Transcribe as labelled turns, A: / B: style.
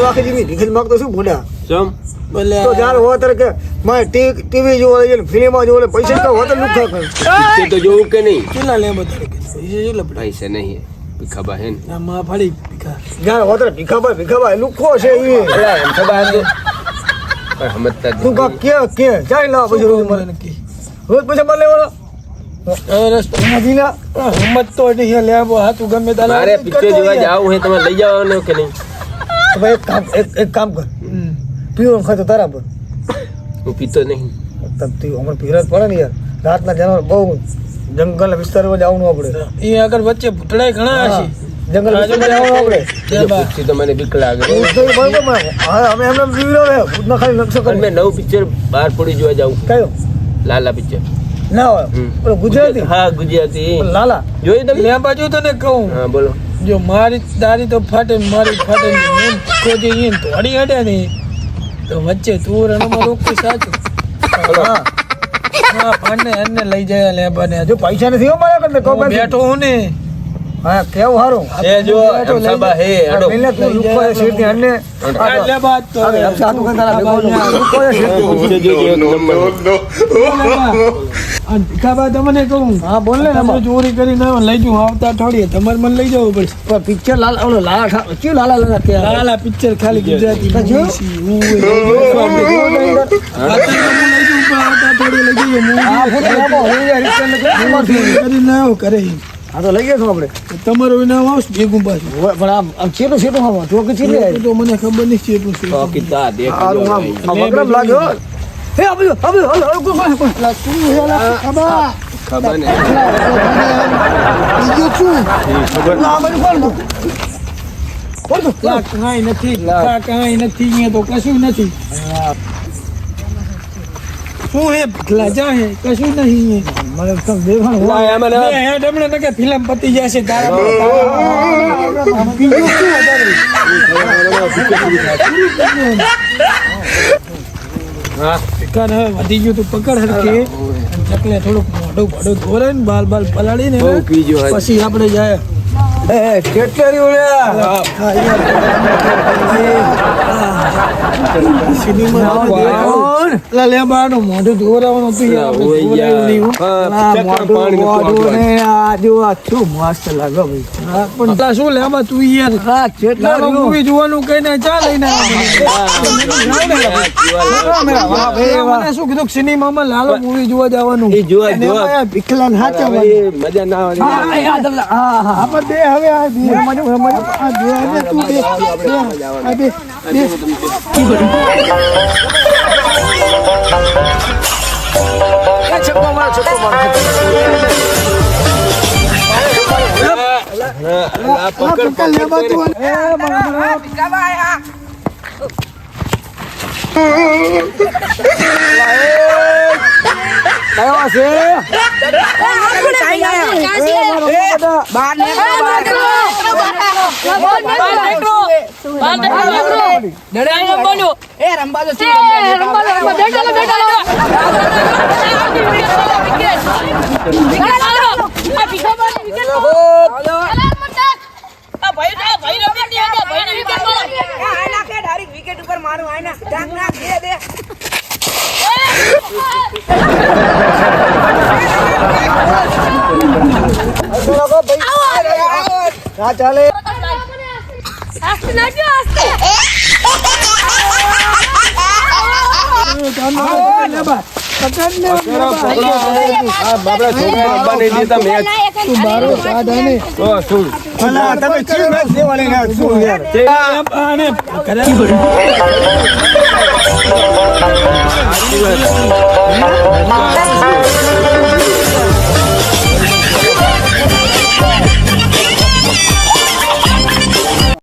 A: આખી જીવી ભીખ માંગતો શું ભૂડા
B: ચમ
C: બોલે
A: તો જ્યારે હો ત્યારે કે મારે ટીવી જોવા લઈએ ફિલ્મ જોવા પૈસા તો હોતર લુખા કરે
B: પિક્ચર તો જોવું કે નહીં
C: કેટલા લે બધા કેટલા
B: પૈસા નહીં ભીખાબા હે ને
C: આ માં ફાડી ભીખા
A: જ્યારે હોતર ભીખાબા લુખો છે એ
B: એલા એમ ખબર હે પણ સમજતા જ
A: તું કા કે જાય લાવ પછી રોજ મને
C: નક્કી
A: રોજ પૈસા માર લેવાનો
C: રસ્તા હિંમત તો નહીં લેવો હાથું ગમે તારે
B: મારે પિક્ચર જોવા જાવું હે તમે લઈ જવાનું કે નહીં
A: તો ભાઈ એક કામ કર પીવો ખાતો તારા પર
B: હું પીતો નહીં
A: તબ તું હમણાં પીરત પડે ને યાર રાતના જાનવર બહુ જંગલ વિસ્તારમાં જવાનું આપણે
C: એ આગળ વચ્ચે ભૂતળાય ઘણા હશે
A: જંગલ વિસ્તારમાં જવાનું આપણે
B: પૂછતી તો મને બીક લાગે
A: અમે એમને પીવડો હે ભૂતના ખાલી નકશો
B: પણ
A: કરી
B: મેં નવું પિક્ચર બહાર પડી જોવા જાઉં
A: કયો
B: લાલા પિક્ચર
A: ના હોય પેલો ગુજરાતી
B: હા ગુજરાતી
A: લાલા
B: જોઈ તમે
C: લે બાજુ તને કહું
B: હા બોલો
C: જો મારી દારી તો ફાટે મારી ફાટે મેં કોઈ અહીં તોડી હડે ને તો વચ્ચે તું રણમાં રોકી સાચું
A: હા
C: હા પાને એને લઈ જાય લેબા ને
A: જો પૈસા નથી હો મારા કરતા
C: હું બેઠો હું ને
A: હા કેવું હારું
B: એ જો અમસાબા હે અડો
A: મિલત નું લુખો છે શેઠ ની અન્ને
C: લેબા તો
A: સાતું કંટાળા ભેગો લુખો છે શેઠ
B: પિક્ચર જોજો એક નંબર
C: ભીખાબા તમને કહું
A: હા બોલ ને
C: તમે ચોરી કરીને આવો, લઈ જાઉં આવતા અઠવાડિયે તમારે મને લઈ જવું પડશે
A: પિક્ચર લાલ ઓલો લાલા ક્યું લાલા ત્યાં
C: લાલા પિક્ચર ખાલી ગુજરાતી
A: તો જો.
C: કરે
A: હા તો લઈ ગયા છો આપણે
C: તમારું ઇનામ આવશે ભેગું પાછું
A: પણ આમ છેટું છેટું હવા ચોક છે
C: તો મને ખબર નથી કેટલું છે
B: કીધા દેખ
A: હારું આમ વગરમ લાગ્યો હે અબે અબે
B: ખબર ને
C: કાંઈ નથી કાંઈ નથી અહીંયા તો કશું નથી શું હે લજા હે કશું નહીં
A: મને તો દેખાણ
C: ફિલ્મ પતી જશે તારા
B: હા
C: કાન હવે વધી ગયું તું પકડ હરકે ચકલે થોડુંક મોઢું ભડું ધોરે ને બાલ પલાળીને
B: બહુ પીજો હે.
C: પછી આપણે જાય
A: એ કેટલી ઓળ્યા
C: લેબાનું મોઢું ધોરાવાનું હતું યાર, આપણે
B: ઓય
C: ધોરાયું નહીં હો. હા, પણ પેલા શું લેબા તું યાર લાલો મૂવી જોવાનું કહીને ચા લઈને મને શું કીધું સિનેમામાં લાલો મૂવી જોવા જવાનું
B: એ જોવા
C: અને
B: જોવા
C: એમાં ભીખલાને હાચા
B: હવે મજા ના આવે
C: આપણે બે હવે આ બે આ બે હવે તું બે આ બે પકડ લેવા તું એ
A: કયો છે
D: વિકેટ ઉપર મારું આયના ડાક નાક દે
A: હા ચાલે
B: બાબરા છોકરા રમવા નહીં દેતા મેચ
C: તું બારો સાદા ને
B: તો શું
A: તમે ચીજ મેચ દેવાની ના શું યાર
C: આને
B: સાચી વાત.